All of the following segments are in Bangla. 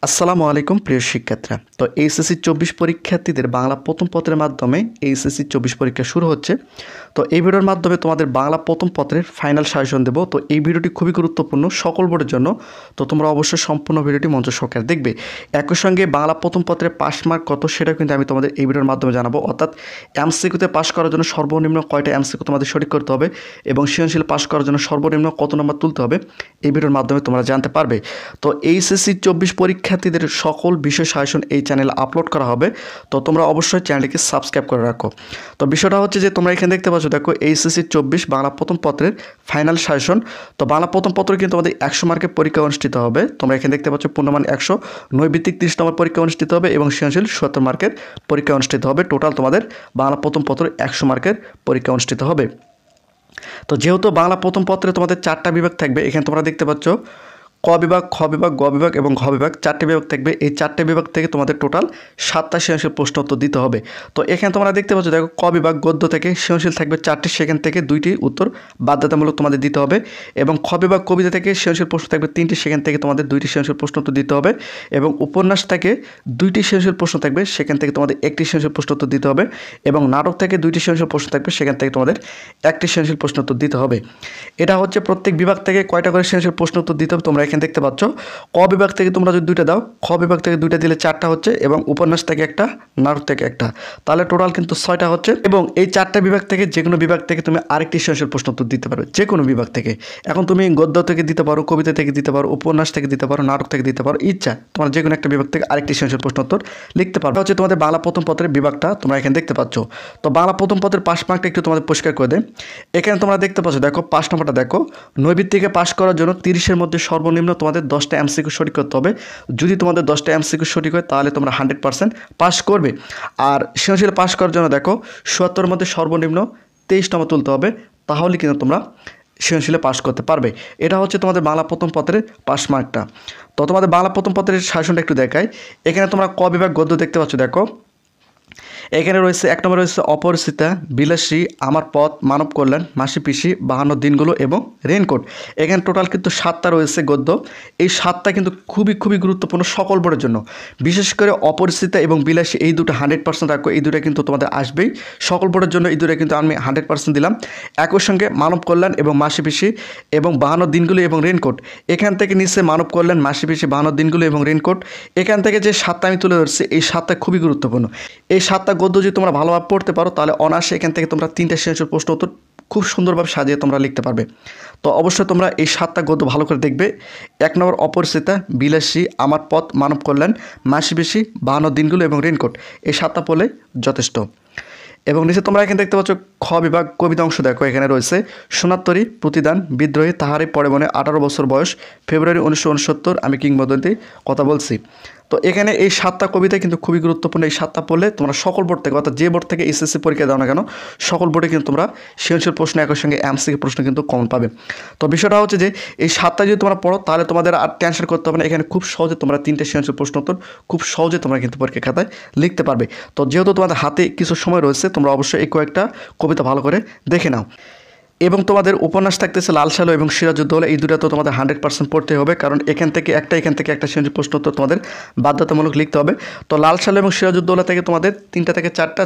আসসালামু আলাইকুম প্রিয় শিক্ষার্থীরা। তো এইচএসসি 24 পরীক্ষার্থীদের বাংলা প্রথম পত্রের মাধ্যমে এইচএসসি 24 পরীক্ষা শুরু হচ্ছে। তো এই ভিডিওর মাধ্যমে তোমাদের বাংলা প্রথম পত্রের ফাইনাল সাজেশন দেবো। তো এই ভিডিওটি খুবই গুরুত্বপূর্ণ সকল বোর্ডের জন্য। তো তোমরা অবশ্যই সম্পূর্ণ ভিডিওটি মনোযোগ সহকারে দেখবে। একই সঙ্গে বাংলা প্রথম পত্রের পাস মার্ক কত সেটাও কিন্তু আমি তোমাদের এই ভিডিওর মাধ্যমে জানাবো। অর্থাৎ এমসিকিউতে পাস করার জন্য সর্বনিম্ন কয়টা এমসিকিউ তোমাদের সঠিক করতে হবে এবং সৃজনশীল পাস করার জন্য সর্বনিম্ন কত নম্বর তুলতে হবে এই ভিডিওর মাধ্যমে তোমরা জানতে পারবে। তো এইচএসসি 24 পরীক্ষার্থীদের সকল বিষয় সাজেশন এই চ্যানেলে আপলোড করা হবে। তো তোমরা অবশ্যই চ্যানেলটিকে সাবস্ক্রাইব করে রাখো। তো বিষয়টা হচ্ছে যে তোমরা এখানে দেখতে পাচ্ছ, দেখো এইচএসসি 24 বাংলা প্রথম পত্রের ফাইনাল সাজেশন। তো বাংলা প্রথম পত্র কিন্তু আমাদের 100 মার্কের পরীক্ষা অনুষ্ঠিত হবে। তোমরা এখানে দেখতে পাচ্ছ পূর্ণমান 100, নৈবিত্তিক 30 নম্বর পরীক্ষা অনুষ্ঠিত হবে এবং সৃজনশীল 70 মার্কের পরীক্ষা অনুষ্ঠিত হবে। টোটাল তোমাদের বাংলা প্রথম পত্র 100 মার্কের পরীক্ষা অনুষ্ঠিত হবে। তো যেহেতু বাংলা প্রথম পত্রে তোমাদের 4টা বিভাগ থাকবে, এখানে তোমরা দেখতে পাচ্ছ ক বিভাগ, খ বিভাগ, গ বিভাগ এবং ঘ বিভাগ 4টে বিভাগ থাকবে। এই 4টে বিভাগ থেকে তোমাদের টোটাল 7টা সৃজনশীল প্রশ্ন উত্তর দিতে হবে। তো এখানে তোমরা দেখতে পাচ্ছ, দেখো ক বিভাগ গদ্য থেকে সৃজনশীল থাকবে 4টি, সেখান থেকে 2টি উত্তর বাধ্যতামূলক তোমাদের দিতে হবে। এবং খ বিভাগ কবিতা থেকে সৃজনশীল প্রশ্ন থাকবে 3টি, সেখান থেকে তোমাদের 2টি সৃজনশীল প্রশ্ন উত্তর দিতে হবে। এবং উপন্যাস থেকে 2টি সৃজনশীল প্রশ্ন থাকবে, সেখান থেকে তোমাদের 1টি সৃজনশীল প্রশ্ন উত্তর দিতে হবে। এবং নাটক থেকে 2টি সৃজনশীল প্রশ্ন থাকবে, সেখান থেকে তোমাদের 1টি সৃজনশীল প্রশ্ন উত্তর দিতে হবে। এটা হচ্ছে প্রত্যেক বিভাগ থেকে কয়টা করে সৃজনশীল প্রশ্ন উত্তর দিতে হবে তোমরা এখানে দেখতে পাচ্ছ। ক বিভাগ থেকে তোমরা যদি 2টা দাও, খ বিভাগ থেকে 2টা দিলে 4টা হচ্ছে, এবং উপন্যাস থেকে 1টা, নাটক থেকে 1টা, তাহলে টোটাল কিন্তু 6টা হচ্ছে। এবং এই 4টা বিভাগ থেকে যে কোনো বিভাগ থেকে তুমি আরেকটি সৃজনশীল প্রশ্ন উত্তর দিতে পারো, যে কোনো বিভাগ থেকে। এখন তুমি গদ্য থেকে দিতে পারো, কবিতা থেকে দিতে পারো, উপন্যাস থেকে দিতে পারো, নাটক থেকে দিতে পারো, ইচ্ছা তোমার যে কোনো একটা বিভাগ থেকে আরেকটি সৃজনশীল প্রশ্ন উত্তর লিখতে পারো। হচ্ছে তোমাদের বাংলা প্রথম পত্রের বিভাগটা তোমরা এখানে দেখতে পাচ্ছ। তো বাংলা প্রথম পত্রের পাস মার্কটা একটু তোমাদের পরিষ্কার করে দেয়। এখানে তোমরা দেখতে পাচ্ছ, দেখো 5 নম্বরটা দেখো, নৈবিত্তিকে পাস করার জন্য 30-এর মধ্যে সর্বনিম্ন তোমাদের 10টা এমসিকিউ সঠিক করতে হবে। যদি তোমাদের 10টা এমসিকিউ সঠিক হয় তাহলে তোমরা 100% পাস করবে। আর সৃজনশীল পাস করার জন্য দেখো 77-এর মধ্যে সর্বনিম্ন 23 নম্বর তুলতে হবে, তাহলে কিন্তু তোমরা সৃজনশীলে পাস করতে পারবে। এটা হচ্ছে তোমাদের বাংলা প্রথম পত্রের পাস মার্কটা। তো তোমাদের বাংলা প্রথম পত্রের সাজেশনটা একটু দেখায়। এখানে তোমরা ক বিভাগ গদ্য দেখতে পাচ্ছ, দেখো এখানে রয়েছে 1 নম্বরে রয়েছে অপরিচিতা, বিলাসী, আমার পথ, মানব কল্যাণ, মাসি পিসি, 52 দিনগুলো এবং রেনকোট। এখানে টোটাল কিন্তু 7টা রয়েছে গদ্য। এই 7টা কিন্তু খুবই গুরুত্বপূর্ণ সকল বোর্ডের জন্য। বিশেষ করে অপরিচিতা এবং বিলাসী এই দুটো 100% রাখো, এই দুটো কিন্তু তোমাদের আসবেই সকল বোর্ডের জন্য। এই দুটো কিন্তু আমি 100% দিলাম। একই সঙ্গে মানব কল্যাণ এবং মাসি পিসি এবং 52 দিনগুলো এবং রেনকোট। এখান থেকে নিচে মানব কল্যাণ, মাসি পিসি, 52 দিনগুলো এবং রেনকোট। এখান থেকে যে 7টা আমি তুলে ধরছি, এই 7টা খুবই গুরুত্বপূর্ণ। এই 7টা গদ্য যদি তোমরা ভালোভাবে পড়তে পারো তাহলে অনায়াসে এখান থেকে তোমরা 3টা সৃজনশীল প্রশ্ন উত্তর খুব সুন্দরভাবে সাজিয়ে তোমরা লিখতে পারবে। তো অবশ্যই তোমরা এই 7টা গদ্য ভালো করে দেখবে। 1 নম্বর অপরিচিতা, বিলাসী, আমার পথ, মানব কল্যাণ, মাসি পিসি, 52 দিনগুলো এবং রেনকোট। এই 7টা পড়লে যথেষ্ট। এবং নিচে তোমরা এখানে দেখতে পাচ্ছ খ বিভাগ কবিতা অংশ, দেখো এখানে রয়েছে সোনার তরী, প্রতিদান, বিদ্রোহী, তাহারই পরে মনে, 18 বছর বয়স, ফেব্রুয়ারি 1969, আমি কিংবদন্তি কথা বলছি। তো এখানে এই 7টা কবিতা কিন্তু খুবই গুরুত্বপূর্ণ। এই 7টা পড়লে তোমরা সকল বোর্ড থেকে, অর্থাৎ যে বোর্ড থেকে এসএসসি পরীক্ষা দাও না কেন, সকল বোর্ডে কিন্তু তোমরা সৃজনশীল প্রশ্ন একই সঙ্গে এমসিকিউ প্রশ্ন কিন্তু কমন পাবে। তো বিষয়টা হচ্ছে যে এই 7টা যদি তোমরা পড়ো তাহলে তোমাদের আর টেনশন করতে হবে না। এখানে খুব সহজে তোমরা 3টে সৃজনশীল প্রশ্ন উত্তর খুব সহজে তোমরা কিন্তু পরীক্ষা খাতায় লিখতে পারবে। তো যেহেতু তোমাদের হাতে কিছু সময় রয়েছে, তোমরা অবশ্যই এই কয়েকটা কবিতা ভালো করে দেখে নাও। এবং তোমাদের উপন্যাস থাকতেছে লাল সালু এবং সিরাজউদ্দৌলা, এই দুটো তো তোমাদের 100% পড়তে হবে, কারণ এখান থেকে একটা সৃজনশীল প্রশ্ন উত্তর তোমাদের বাধ্যতামূলক লিখতে হবে। তো লাল সালু এবং সিরাজউদ্দৌলা থেকে তোমাদের 3টা থেকে 4টা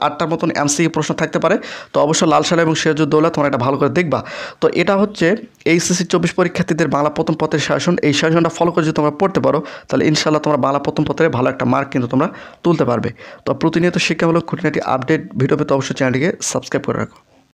8টার মতন এমসিকিউ প্রশ্ন থাকতে পারে। তো অবশ্যই লাল সালু এবং সিরাজউদ্দৌলা তোমরা এটা ভালো করে দেখবা। তো এটা হচ্ছে এইচএসসি 24 পরীক্ষার্থীদের বাংলা প্রথম পত্রের সাজেশন। এই সাজেশনটা ফলো করে যদি তোমরা পড়তে পারো তাহলে ইনশাআল্লাহ তোমরা বাংলা প্রথম পত্রে ভালো একটা মার্ক কিন্তু তোমরা তুলতে পারবে। তো প্রতিনিয়ত শিক্ষামূলক খুঁটিনাটি আপডেট ভিডিও পেতে অবশ্যই চ্যানেলটিকে সাবস্ক্রাইব করে রাখো।